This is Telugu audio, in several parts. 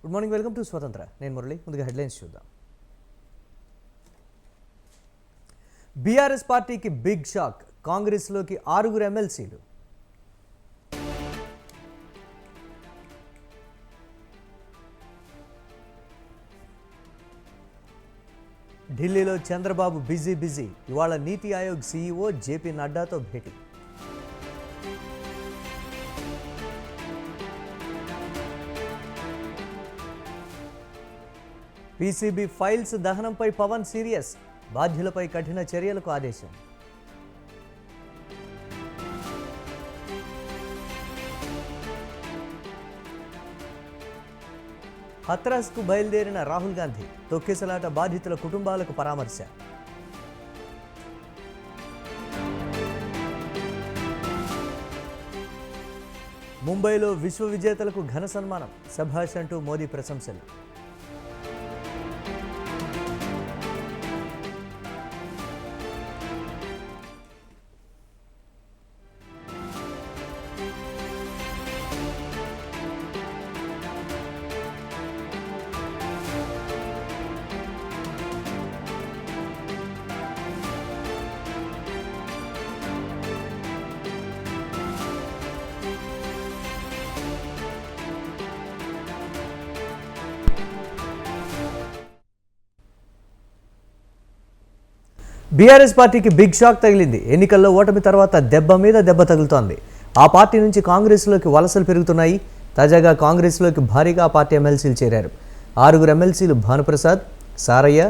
గుడ్ మార్నింగ్, వెల్కమ్ టు స్వతంత్ర. నేను మురళి. ముందుగా హెడ్లైన్స్ చూద్దాం. బీఆర్ఎస్ పార్టీకి బిగ్ షాక్. కాంగ్రెస్లోకి 6 ఎమ్మెల్సీలు. ఢిల్లీలో చంద్రబాబు బిజీ. ఇవాళ నీతి ఆయోగ్ సీఈఓ జేపీ నడ్డాతో భేటీ. పీసీబీ ఫైల్స్ దహనంపై పవన్ సీరియస్. బాధ్యులపై కఠిన చర్యలకు ఆదేశం. హత్రాస్కు బయలుదేరిన రాహుల్ గాంధీ. తొక్కిసలాట బాధితుల కుటుంబాలకు పరామర్శ. ముంబైలో విశ్వ విజేతలకు ఘన సన్మానం. శభాష్ అంటూ మోదీ ప్రశంసలు. బీఆర్ఎస్ పార్టీకి బిగ్ షాక్ తగిలింది. ఎన్నికల్లో ఓటమి తర్వాత దెబ్బ మీద దెబ్బ తగులుతోంది. ఆ పార్టీ నుంచి కాంగ్రెస్లోకి వలసలు పెరుగుతున్నాయి. తాజాగా కాంగ్రెస్లోకి భారీగా ఆ పార్టీ ఎమ్మెల్సీలు చేరారు. 6 ఎమ్మెల్సీలు భానుప్రసాద్, సారయ్య,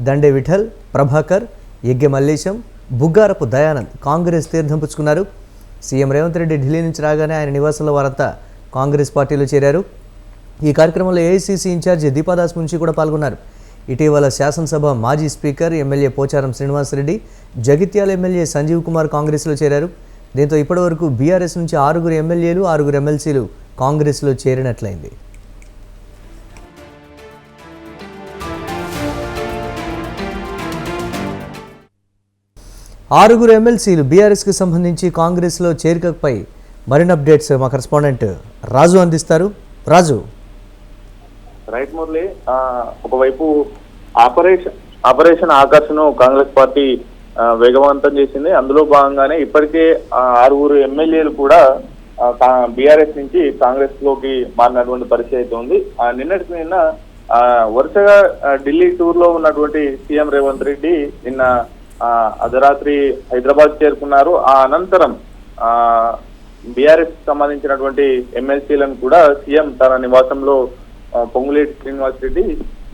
దండే విఠల్, ప్రభాకర్, యగ్గె మల్లేశం, బుగ్గారపు దయానంద్ కాంగ్రెస్ తీర్థం పుచ్చుకున్నారు. సీఎం రేవంత్ రెడ్డి ఢిల్లీ నుంచి రాగానే ఆయన నివాసంలో వారంతా కాంగ్రెస్ పార్టీలో చేరారు. ఈ కార్యక్రమంలో ఏఐసీసీ ఇన్ఛార్జి దీపాదాస్ మున్షి కూడా పాల్గొన్నారు. ఇటీవల శాసనసభ మాజీ speaker MLA Pocharam Srinivasa Reddy, Jagtial MLA Sanjeev Kumar కాంగ్రెస్లో చేరారు. దీంతో ఇప్పటివరకు బీఆర్ఎస్ నుంచి 6 ఎమ్మెల్యేలు, 6 ఎమ్మెల్సీలు కాంగ్రెస్లో చేరినట్లయింది. ఆరుగురు ఎమ్మెల్సీలు బీఆర్ఎస్కి సంబంధించి కాంగ్రెస్లో చేరికపై మరిన్ని అప్డేట్స్ మా కరెస్పాండెంట్ రాజు అందిస్తారు. రాజు. రైట్ మురళి, ఒకవైపు ఆపరేషన్ ఆకర్షణ కాంగ్రెస్ పార్టీ వేగవంతం చేసింది. అందులో భాగంగానే ఇప్పటికే 6 ఎమ్మెల్యేలు కూడా బీఆర్ఎస్ నుంచి కాంగ్రెస్ లోకి మారినటువంటి పరిస్థితి అయితే ఉంది. నిన్నటికి నిన్న వరుసగా ఢిల్లీ టూర్ లో ఉన్నటువంటి సీఎం రేవంత్ రెడ్డి నిన్న అర్ధరాత్రి హైదరాబాద్ చేరుకున్నారు. ఆ అనంతరం బీఆర్ఎస్ సంబంధించినటువంటి ఎమ్మెల్సీలను కూడా సీఎం తన నివాసంలో పొంగులేటి శ్రీనివాసరెడ్డి,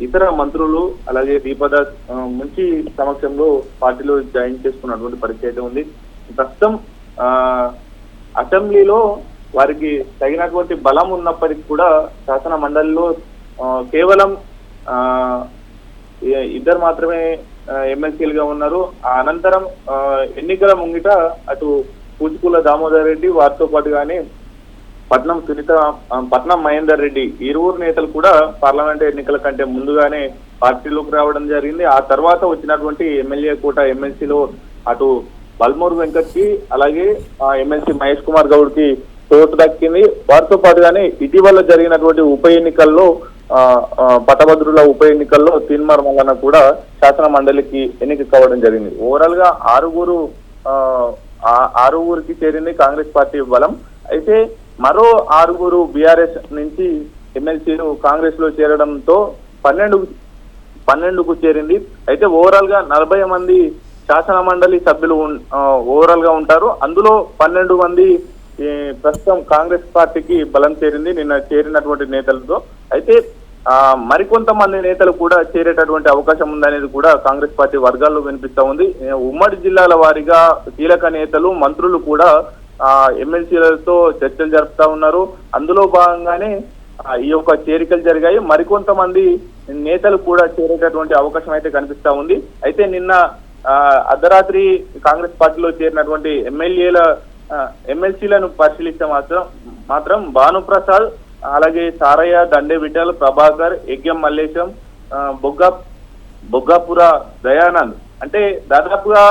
ఇతర మంత్రులు, అలాగే దీపదాస్ మున్షి సమక్షంలో పార్టీలో జాయిన్ చేసుకున్నటువంటి పరిస్థితి ఉంది. ప్రస్తుతం అసెంబ్లీలో వారికి తగినటువంటి బలం ఉన్నప్పటికీ కూడా శాసన మండలిలో కేవలం 2 మాత్రమే ఎమ్మెల్సీలుగా ఉన్నారు. ఆ అనంతరం ఎన్నికల ముంగిట అటు పూచుకుల దామోదర్ రెడ్డి, వారితో పాటుగానే పట్నం మహేందర్ రెడ్డి, ఇరువురు నేతలు కూడా పార్లమెంట్ ఎన్నికల కంటే ముందుగానే పార్టీలోకి రావడం జరిగింది. ఆ తర్వాత వచ్చినటువంటి ఎమ్మెల్యే కోట ఎమ్మెల్సీలో అటు బల్మూరు వెంకట్కి, అలాగే ఎమ్మెల్సీ మహేష్ కుమార్ గౌడ్ కి చోటు దక్కింది. వారితో పాటుగానే ఇటీవల జరిగినటువంటి ఉప ఎన్నికల్లో పట్టభద్రుల ఉప ఎన్నికల్లో తీన్మార్ మల్లన్న కూడా శాసన మండలికి ఎన్నిక కావడం జరిగింది. ఓవరాల్ గా 6 చేరింది కాంగ్రెస్ పార్టీ బలం. అయితే మరో 6 బీఆర్ఎస్ నుంచి ఎమ్మెల్సీలు కాంగ్రెస్ లో చేరడంతో 12కు చేరింది. అయితే ఓవరాల్ గా 40 మంది శాసన మండలి సభ్యులు ఓవరాల్ గా ఉంటారు. అందులో 12 మంది ప్రస్తుతం కాంగ్రెస్ పార్టీకి బలం చేరింది నిన్న చేరినటువంటి నేతలతో. అయితే మరికొంతమంది నేతలు కూడా చేరేటటువంటి అవకాశం ఉందనేది కూడా కాంగ్రెస్ పార్టీ వర్గాల్లో వినిపిస్తా ఉంది. ఉమ్మడి జిల్లాల వారీగా కీలక నేతలు, మంత్రులు కూడా ఎమ్మెల్సీలతో చర్చలు జరుపుతా ఉన్నారు. అందులో భాగంగానే ఈ యొక్క చేరికలు జరిగాయి. మరికొంతమంది నేతలు కూడా చేరేటటువంటి అవకాశం అయితే కనిపిస్తా ఉంది. అయితే నిన్న అర్ధరాత్రి కాంగ్రెస్ పార్టీలో చేరినటువంటి ఎమ్మెల్సీలను పరిశీలిస్తే మాత్రం భానుప్రసాద్, అలాగే సారయ్య, దండే విఠల్, ప్రభాకర్, యగ్గె మల్లేశం, బొగ్గాపుర దయానంద్, అంటే దాదాపుగా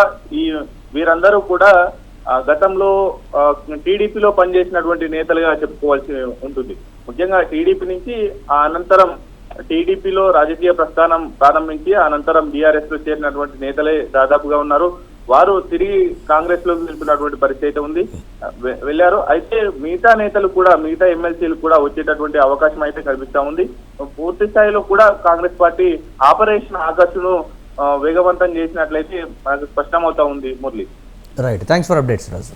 వీరందరూ కూడా గతంలో టీడీపీలో పనిచేసినటువంటి నేతలుగా చెప్పుకోవాల్సి ఉంటుంది. ముఖ్యంగా టీడీపీ నుంచి ఆ అనంతరం టీడీపీలో రాజకీయ ప్రస్థానం ప్రారంభించి అనంతరం బీఆర్ఎస్ లో చేరినటువంటి నేతలే దాదాపుగా ఉన్నారు. వారు తిరిగి కాంగ్రెస్ లోకి వెళ్తున్నటువంటి పరిస్థితి అయితే ఉంది, వెళ్ళారు. అయితే మిగతా నేతలు కూడా, మిగతా ఎమ్మెల్సీలు కూడా వచ్చేటటువంటి అవకాశం అయితే కనిపిస్తా ఉంది. పూర్తి స్థాయిలో కూడా కాంగ్రెస్ పార్టీ ఆపరేషన్ ఆకర్షను వేగవంతం చేసినట్లయితే మనకు స్పష్టమవుతా ఉంది. Murali, right, thanks for updates Raju.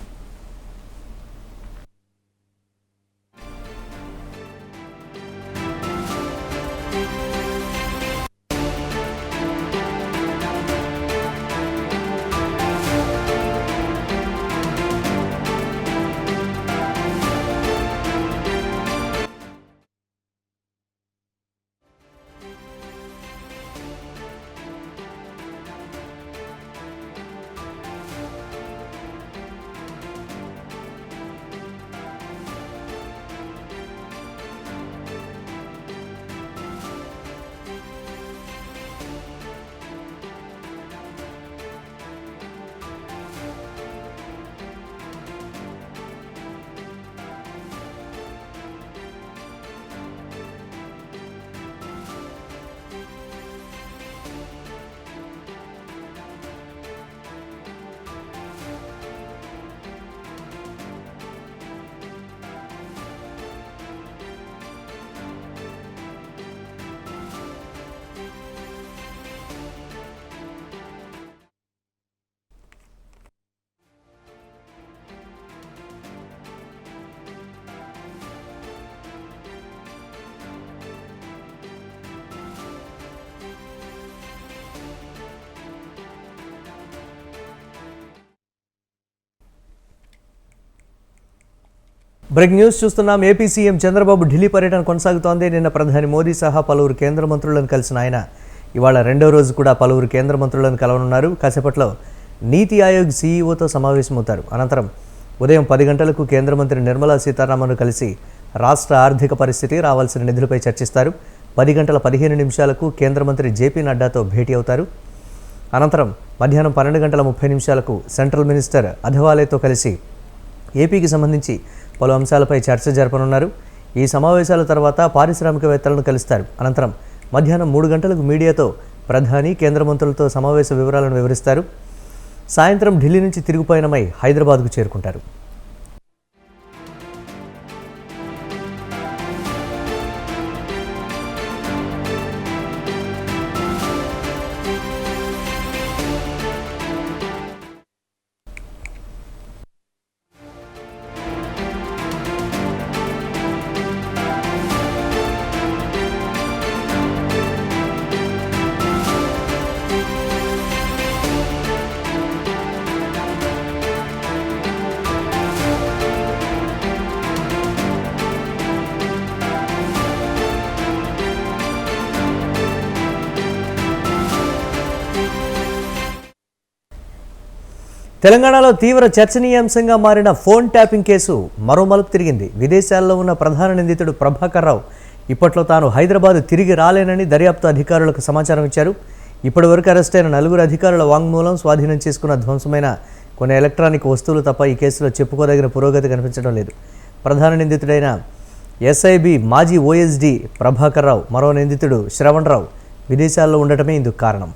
Break news చూస్తున్నాం. ఏపీ సీఎం చంద్రబాబు ఢిల్లీ పర్యటన కొనసాగుతోంది. నిన్న ప్రధాని మోదీ సహా పలువురు కేంద్ర మంత్రులను కలిసిన ఆయన ఇవాళ రెండో రోజు కూడా పలువురు కేంద్ర మంత్రులను కలవనున్నారు. కాసేపట్లో నీతి ఆయోగ్ సీఈఓతో సమావేశమవుతారు. అనంతరం ఉదయం 10 గంటలకు కేంద్ర మంత్రి నిర్మలా సీతారామన్ను కలిసి రాష్ట్ర ఆర్థిక పరిస్థితి, రావాల్సిన నిధులపై చర్చిస్తారు. 10 గంటల 15 నిమిషాలకు కేంద్ర మంత్రి జేపీ నడ్డాతో భేటీ అవుతారు. అనంతరం మధ్యాహ్నం 12 గంటల 30 నిమిషాలకు సెంట్రల్ మినిస్టర్ అథవాలేతో కలిసి ఏపీకి సంబంధించి పలు అంశాలపై చర్చ జరపనున్నారు. ఈ సమావేశాల తర్వాత పారిశ్రామికవేత్తలను కలుస్తారు. అనంతరం మధ్యాహ్నం 3 గంటలకు మీడియాతో ప్రధాని, కేంద్ర మంత్రులతో సమావేశ వివరాలను వివరిస్తారు. సాయంత్రం ఢిల్లీ నుంచి తిరుగు పయనమై హైదరాబాద్కు చేరుకుంటారు. తెలంగాణలో తీవ్ర చర్చనీయాంశంగా మారిన ఫోన్ ట్యాపింగ్ కేసు మరో మలుపు తిరిగింది. విదేశాల్లో ఉన్న ప్రధాన నిందితుడు ప్రభాకర్ రావు ఇప్పట్లో తాను హైదరాబాద్ తిరిగి రాలేనని దర్యాప్తు అధికారులకు సమాచారం ఇచ్చారు. ఇప్పటివరకు అరెస్టైన 4 అధికారుల వాంగ్మూలం, స్వాధీనం చేసుకున్న ధ్వంసమైన కొన్ని ఎలక్ట్రానిక్ వస్తువులు తప్ప ఈ కేసులో చెప్పుకోదగిన పురోగతి కనిపించడం లేదు. ప్రధాన నిందితుడైన ఎస్ఐబి మాజీ ఓఎస్డీ ప్రభాకర్ రావు, మరో నిందితుడు శ్రవణ్ రావు విదేశాల్లో ఉండటమే ఇందుకు కారణం.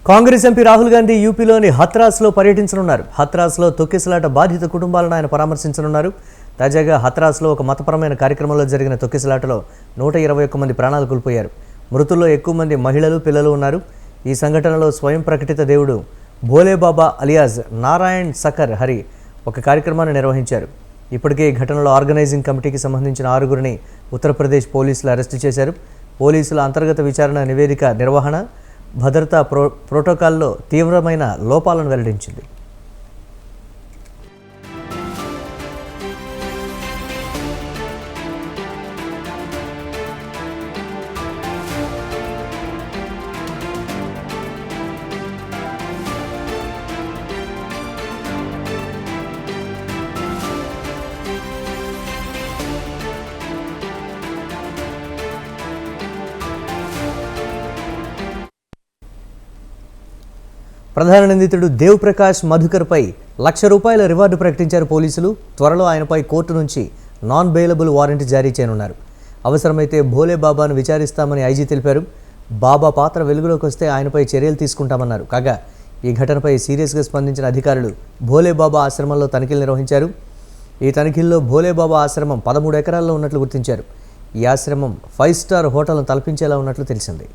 కాంగ్రెస్ ఎంపీ రాహుల్ గాంధీ యూపీలోని హత్రాస్లో పర్యటించనున్నారు. హత్రాస్లో తొక్కిసలాట బాధిత కుటుంబాలను ఆయన పరామర్శించనున్నారు. తాజాగా హత్రాస్లో ఒక మతపరమైన కార్యక్రమంలో జరిగిన తొక్కిసలాటలో 121 మంది ప్రాణాలు కోల్పోయారు. మృతుల్లో ఎక్కువ మంది మహిళలు, పిల్లలు ఉన్నారు. ఈ సంఘటనలో స్వయం ప్రకటిత దేవుడు భోలేబాబా అలియాజ్ నారాయణ్ సకర్ హరి ఒక కార్యక్రమాన్ని నిర్వహించారు. ఇప్పటికే ఈ ఘటనలో ఆర్గనైజింగ్ కమిటీకి సంబంధించిన 6గురిని ఉత్తరప్రదేశ్ పోలీసులు అరెస్టు చేశారు. పోలీసుల అంతర్గత విచారణ నివేదిక నిర్వహణ, భద్రతా ప్రోటోకాల్లో తీవ్రమైన లోపాలను వెల్లడించింది. ప్రధాన నిందితుడు దేవ్ ప్రకాష్ మధుకర్పై ₹1,00,000 రివార్డు ప్రకటించారు పోలీసులు. త్వరలో ఆయనపై కోర్టు నుంచి నాన్ బెయిలబుల్ వారెంట్ జారీ చేయనున్నారు. అవసరమైతే భోలేబాబాను విచారిస్తామని ఐజీ తెలిపారు. బాబా పాత్ర వెలుగులోకి వస్తే ఆయనపై చర్యలు తీసుకుంటామన్నారు. కాగా ఈ ఘటనపై సీరియస్గా స్పందించిన అధికారులు భోలేబాబా ఆశ్రమంలో తనిఖీలు నిర్వహించారు. ఈ తనిఖీల్లో భోలేబాబా ఆశ్రమం 13 ఎకరాల్లో ఉన్నట్లు గుర్తించారు. ఈ ఆశ్రమం 5 స్టార్ హోటల్ను తలపించేలా ఉన్నట్లు తెలిసింది.